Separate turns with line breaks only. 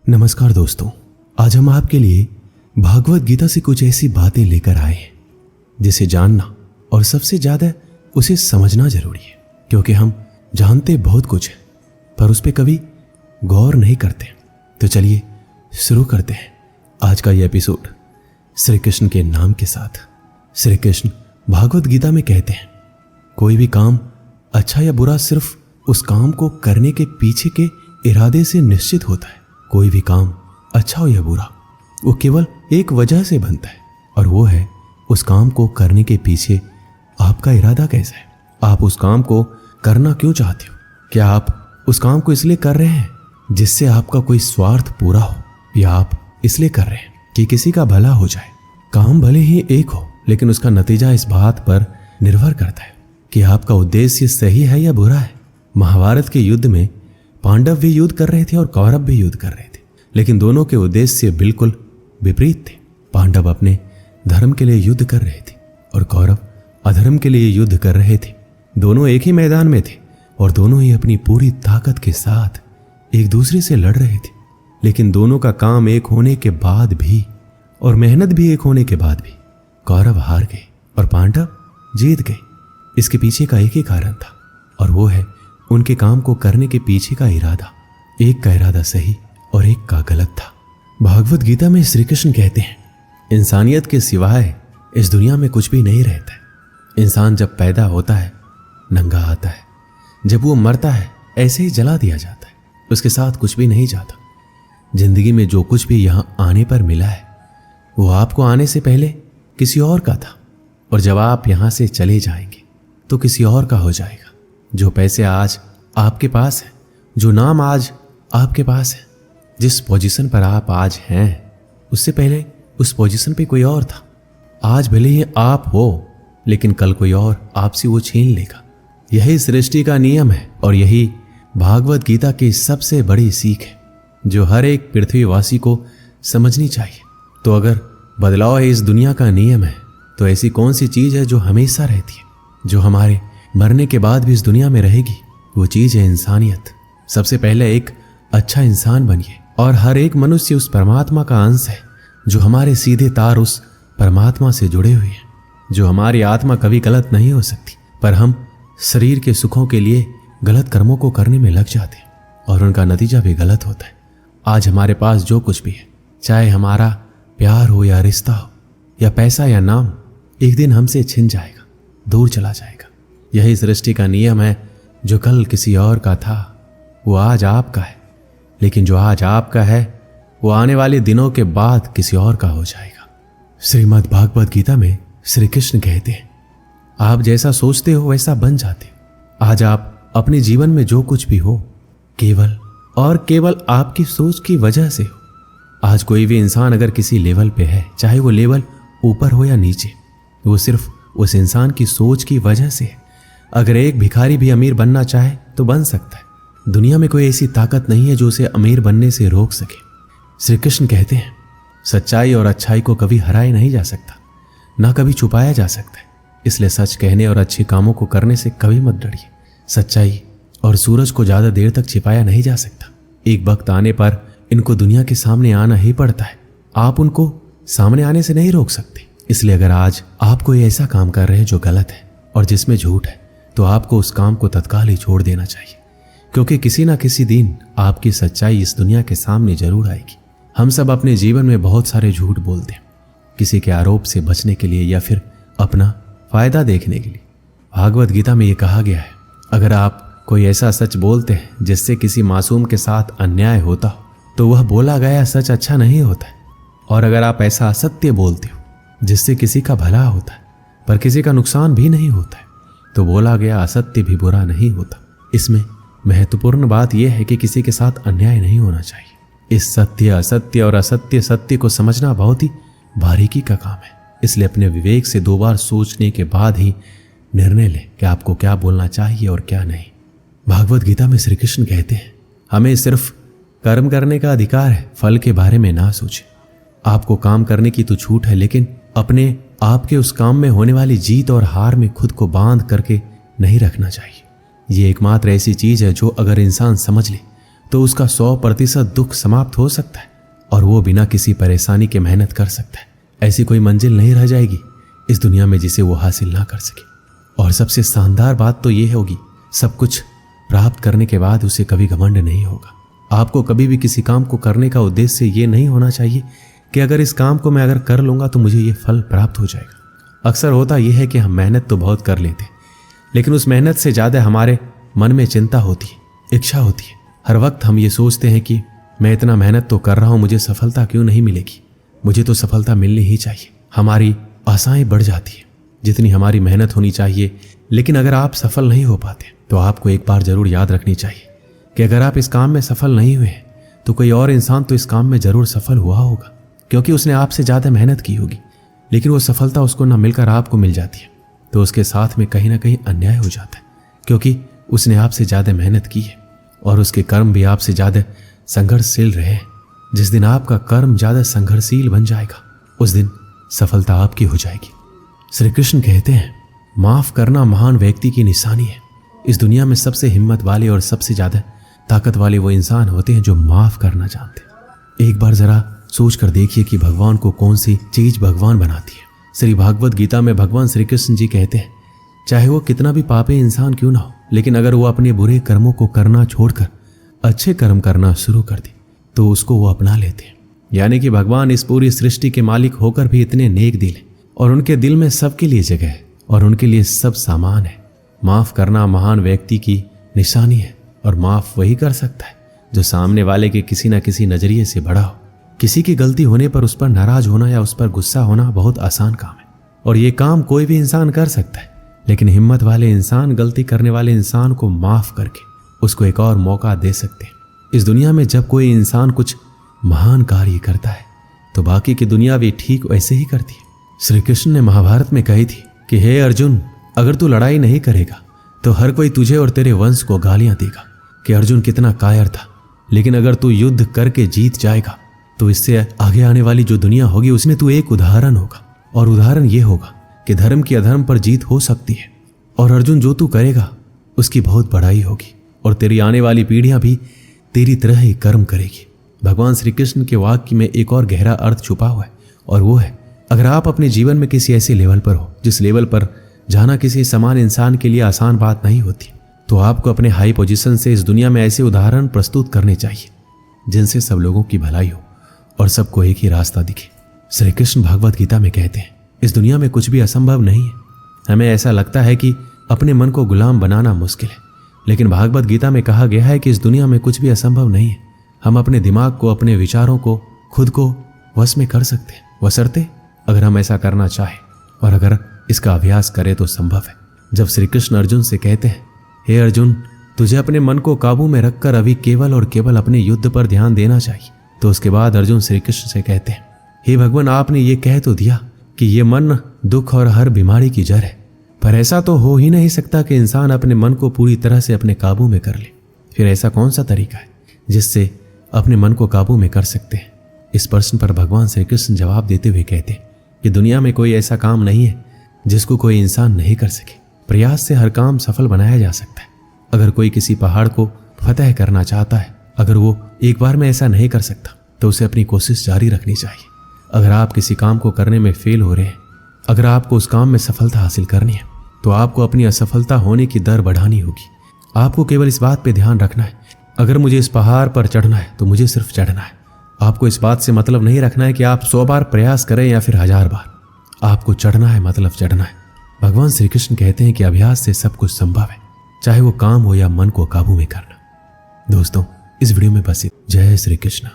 नमस्कार दोस्तों, आज हम आपके लिए भागवत गीता से कुछ ऐसी बातें लेकर आए हैं जिसे जानना और सबसे ज्यादा उसे समझना जरूरी है, क्योंकि हम जानते बहुत कुछ है पर उस पर कभी गौर नहीं करते। तो चलिए शुरू करते हैं आज का यह एपिसोड श्री कृष्ण के नाम के साथ। श्री कृष्ण भागवत गीता में कहते हैं, कोई भी काम अच्छा या बुरा सिर्फ उस काम को करने के पीछे के इरादे से निश्चित होता है। कोई भी काम अच्छा हो या बुरा वो केवल एक वजह से बनता है, और वो है उस काम को करने के पीछे आपका इरादा कैसा है। आप उस काम को करना क्यों चाहते हो? क्या आप उस काम को इसलिए कर रहे हैं जिससे आपका कोई स्वार्थ पूरा हो, या आप इसलिए कर रहे हैं कि किसी का भला हो जाए? काम भले ही एक हो, लेकिन उसका नतीजा इस बात पर निर्भर करता है कि आपका उद्देश्य सही है या बुरा है। महाभारत के युद्ध में पांडव भी युद्ध कर रहे थे और कौरव भी युद्ध कर रहे थे, लेकिन दोनों के उद्देश्य बिल्कुल विपरीत थे। पांडव अपने धर्म के लिए युद्ध कर रहे थे और कौरव अधर्म के लिए युद्ध कर रहे थे। दोनों एक ही मैदान में थे और दोनों ही अपनी पूरी ताकत के साथ एक दूसरे से लड़ रहे थे, लेकिन दोनों का काम एक होने के बाद भी और मेहनत भी एक होने के बाद भी कौरव हार गए और पांडव जीत गए। इसके पीछे का एक ही कारण था, और वो है उनके काम को करने के पीछे का इरादा। एक का इरादा सही और एक का गलत था। भागवत गीता में श्री कृष्ण कहते हैं, इंसानियत के सिवाय इस दुनिया में कुछ भी नहीं रहता है। इंसान जब पैदा होता है नंगा आता है, जब वो मरता है ऐसे ही जला दिया जाता है, उसके साथ कुछ भी नहीं जाता। जिंदगी में जो कुछ भी यहाँ आने पर मिला है वो आपको आने से पहले किसी और का था, और जब आप यहाँ से चले जाएंगे तो किसी और का हो जाएगा। जो पैसे आज आपके पास है, जो नाम आज आपके पास है, जिस पोजीशन पर आप आज हैं, उससे पहले उस पोजीशन पे कोई और था। आज भले ही आप हो, लेकिन कल कोई और आपसे वो छीन लेगा। यही सृष्टि का नियम है और यही भागवत गीता की सबसे बड़ी सीख है, जो हर एक पृथ्वीवासी को समझनी चाहिए। तो अगर बदलाव इस दुनिया का नियम है, तो ऐसी कौन सी चीज है जो हमेशा रहती है, जो हमारे मरने के बाद भी इस दुनिया में रहेगी? वो चीज है इंसानियत। सबसे पहले एक अच्छा इंसान बनिए, और हर एक मनुष्य उस परमात्मा का अंश है, जो हमारे सीधे तार उस परमात्मा से जुड़े हुए हैं। जो हमारी आत्मा कभी गलत नहीं हो सकती, पर हम शरीर के सुखों के लिए गलत कर्मों को करने में लग जाते हैं और उनका नतीजा भी गलत होता है। आज हमारे पास जो कुछ भी है, चाहे हमारा प्यार हो या रिश्ता हो या पैसा या नाम, एक दिन हमसे छिन जाएगा, दूर चला जाएगा। यही सृष्टि का नियम है। जो कल किसी और का था वो आज आपका है, लेकिन जो आज आपका है वो आने वाले दिनों के बाद किसी और का हो जाएगा। श्रीमद् भागवत गीता में श्री कृष्ण कहते हैं, आप जैसा सोचते हो वैसा बन जाते हो। आज आप अपने जीवन में जो कुछ भी हो, केवल और केवल आपकी सोच की वजह से हो। आज कोई भी इंसान अगर किसी लेवल पे है, चाहे वो लेवल ऊपर हो या नीचे, वो सिर्फ उस इंसान की सोच की वजह से है। अगर एक भिखारी भी अमीर बनना चाहे तो बन सकता है। दुनिया में कोई ऐसी ताकत नहीं है जो उसे अमीर बनने से रोक सके। श्री कृष्ण कहते हैं, सच्चाई और अच्छाई को कभी हराया नहीं जा सकता, ना कभी छुपाया जा सकता है। इसलिए सच कहने और अच्छे कामों को करने से कभी मत डरिए। सच्चाई और सूरज को ज्यादा देर तक छिपाया नहीं जा सकता। एक वक्त आने पर इनको दुनिया के सामने आना ही पड़ता है। आप उनको सामने आने से नहीं रोक सकते। इसलिए अगर आज आप कोई ऐसा काम कर रहे हैं जो गलत है और जिसमें झूठ है, तो आपको उस काम को तत्काल ही छोड़ देना चाहिए, क्योंकि किसी ना किसी दिन आपकी सच्चाई इस दुनिया के सामने जरूर आएगी। हम सब अपने जीवन में बहुत सारे झूठ बोलते हैं, किसी के आरोप से बचने के लिए या फिर अपना फायदा देखने के लिए। भागवत गीता में ये कहा गया है, अगर आप कोई ऐसा सच बोलते हैं जिससे किसी मासूम के साथ अन्याय होता हो, तो वह बोला गया सच अच्छा नहीं होता है। और अगर आप ऐसा असत्य बोलते हो जिससे किसी का भला होता है पर किसी का नुकसान भी नहीं होता है, तो बोला गया असत्य भी बुरा नहीं होता। इसमें महत्वपूर्ण बात यह है कि किसी के साथ अन्याय नहीं होना चाहिए। इस सत्य, असत्य और असत्य सत्य को समझना बहुत ही बारीकी का काम है। इसलिए अपने विवेक से 2 बार सोचने के बाद ही निर्णय लें कि आपको क्या बोलना चाहिए और क्या नहीं। भागवत गीता में श्री कृष्ण कहते हैं, हमें सिर्फ कर्म करने का अधिकार है, फल के बारे में ना सोचें। आपको काम करने की तो छूट है, लेकिन अपने आपके उस काम में होने वाली जीत और हार में खुद को बांध करके नहीं रखना चाहिए। ये एकमात्र ऐसी चीज है जो अगर इंसान समझ ले तो उसका 100% दुख समाप्त हो सकता है और वो बिना किसी परेशानी के मेहनत कर सकता है। ऐसी कोई मंजिल नहीं रह जाएगी इस दुनिया में जिसे वो हासिल ना कर सके। और सबसे शानदार बात तो ये होगी, सब कुछ प्राप्त करने के बाद उसे कभी घमंड नहीं होगा। आपको कभी भी किसी काम को करने का उद्देश्य ये नहीं होना चाहिए कि अगर इस काम को मैं अगर कर लूँगा तो मुझे ये फल प्राप्त हो जाएगा। अक्सर होता यह है कि हम मेहनत तो बहुत कर लेते हैं, लेकिन उस मेहनत से ज़्यादा हमारे मन में चिंता होती है, इच्छा होती है। हर वक्त हम ये सोचते हैं कि मैं इतना मेहनत तो कर रहा हूँ, मुझे सफलता क्यों नहीं मिलेगी, मुझे तो सफलता मिलनी ही चाहिए। हमारी आशाएं बढ़ जाती है जितनी हमारी मेहनत होनी चाहिए। लेकिन अगर आप सफल नहीं हो पाते तो आपको एक बार जरूर याद रखनी चाहिए कि अगर आप इस काम में सफल नहीं हुए तो कोई और इंसान तो इस काम में जरूर सफल हुआ होगा, क्योंकि उसने आपसे ज़्यादा मेहनत की होगी। लेकिन वो सफलता उसको ना मिलकर आपको मिल जाती है तो उसके साथ में कहीं ना कहीं अन्याय हो जाता है, क्योंकि उसने आपसे ज़्यादा मेहनत की है और उसके कर्म भी आपसे ज़्यादा संघर्षशील रहे हैं। जिस दिन आपका कर्म ज़्यादा संघर्षशील बन जाएगा उस दिन सफलता आपकी हो जाएगी। श्री कृष्ण कहते हैं, माफ करना महान व्यक्ति की निशानी है। इस दुनिया में सबसे हिम्मत वाले और सबसे ज़्यादा ताकत वाले वो इंसान होते हैं जो माफ करना जानते हैं। एक बार जरा सोच कर देखिए कि भगवान को कौन सी चीज भगवान बनाती है। श्री भागवत गीता में भगवान श्री कृष्ण जी कहते हैं, चाहे वो कितना भी पापी इंसान क्यों ना हो, लेकिन अगर वो अपने बुरे कर्मों को करना छोड़कर अच्छे कर्म करना शुरू कर दे तो उसको वो अपना लेते हैं। यानी कि भगवान इस पूरी सृष्टि के मालिक होकर भी इतने नेक दिल हैं और उनके दिल में सबके लिए जगह है और उनके लिए सब सामान है। माफ करना महान व्यक्ति की निशानी है और माफ वही कर सकता है जो सामने वाले के किसी न किसी नजरिए से बड़ा हो। किसी की गलती होने पर उस पर नाराज होना या उस पर गुस्सा होना बहुत आसान काम है और ये काम कोई भी इंसान कर सकता है, लेकिन हिम्मत वाले इंसान गलती करने वाले इंसान को माफ करके उसको एक और मौका दे सकते हैं। इस दुनिया में जब कोई इंसान कुछ महान कार्य करता है तो बाकी की दुनिया भी ठीक वैसे ही करती है। श्री कृष्ण ने महाभारत में कही थी कि हे अर्जुन, अगर तू लड़ाई नहीं करेगा तो हर कोई तुझे और तेरे वंश को गालियां देगा कि अर्जुन कितना कायर था, लेकिन अगर तू युद्ध करके जीत जाएगा तो इससे आगे आने वाली जो दुनिया होगी उसमें तू एक उदाहरण होगा। और उदाहरण ये होगा कि धर्म की अधर्म पर जीत हो सकती है। और अर्जुन, जो तू करेगा उसकी बहुत बड़ाई होगी और तेरी आने वाली पीढ़ियां भी तेरी तरह ही कर्म करेगी। भगवान श्री कृष्ण के वाक्य में एक और गहरा अर्थ छुपा हुआ है और वो है, अगर आप अपने जीवन में किसी ऐसे लेवल पर हो जिस लेवल पर जाना किसी समान इंसान के लिए आसान बात नहीं होती, तो आपको अपने हाई पोजीशन से इस दुनिया में ऐसे उदाहरण प्रस्तुत करने चाहिए जिनसे सब लोगों की भलाई हो और सबको एक ही रास्ता दिखे। श्री कृष्ण भगवत गीता में कहते हैं, इस दुनिया में कुछ भी असंभव नहीं है। हमें ऐसा लगता है कि अपने मन को गुलाम बनाना मुश्किल है, लेकिन भागवत गीता में कहा गया है कि इस दुनिया में कुछ भी असंभव नहीं है। हम अपने दिमाग को, अपने विचारों को, खुद को वश में कर सकते हैं, बशर्ते अगर हम ऐसा करना चाहें और अगर इसका अभ्यास करें तो संभव है। जब श्री कृष्ण अर्जुन से कहते हैं, हे अर्जुन, तुझे अपने मन को काबू में रखकर अभी केवल और केवल अपने युद्ध पर ध्यान देना चाहिए, तो उसके बाद अर्जुन श्री कृष्ण से कहते हैं, हे भगवान, आपने ये कह तो दिया कि ये मन दुख और हर बीमारी की जड़ है, पर ऐसा तो हो ही नहीं सकता कि इंसान अपने मन को पूरी तरह से अपने काबू में कर ले। फिर ऐसा कौन सा तरीका है जिससे अपने मन को काबू में कर सकते हैं? इस प्रश्न पर भगवान श्री कृष्ण जवाब देते हुए कहते हैं कि दुनिया में कोई ऐसा काम नहीं है जिसको कोई इंसान नहीं कर सके। प्रयास से हर काम सफल बनाया जा सकता है। अगर कोई किसी पहाड़ को फतह करना चाहता है, अगर वो एक बार में ऐसा नहीं कर सकता तो उसे अपनी कोशिश जारी रखनी चाहिए। अगर आप किसी काम को करने में फेल हो रहे हैं, अगर आपको उस काम में सफलता हासिल करनी है, तो आपको अपनी असफलता होने की दर बढ़ानी होगी। आपको केवल इस बात पे ध्यान रखना है, अगर मुझे इस पहाड़ पर चढ़ना है तो मुझे सिर्फ चढ़ना है। आपको इस बात से मतलब नहीं रखना है कि आप 100 बार प्रयास करें या फिर 1000 बार। आपको चढ़ना है, मतलब चढ़ना है। भगवान श्री कृष्ण कहते हैं कि अभ्यास से सब कुछ संभव है, चाहे वो काम हो या मन को काबू में करना। दोस्तों, इस वीडियो में बस जय श्री कृष्ण।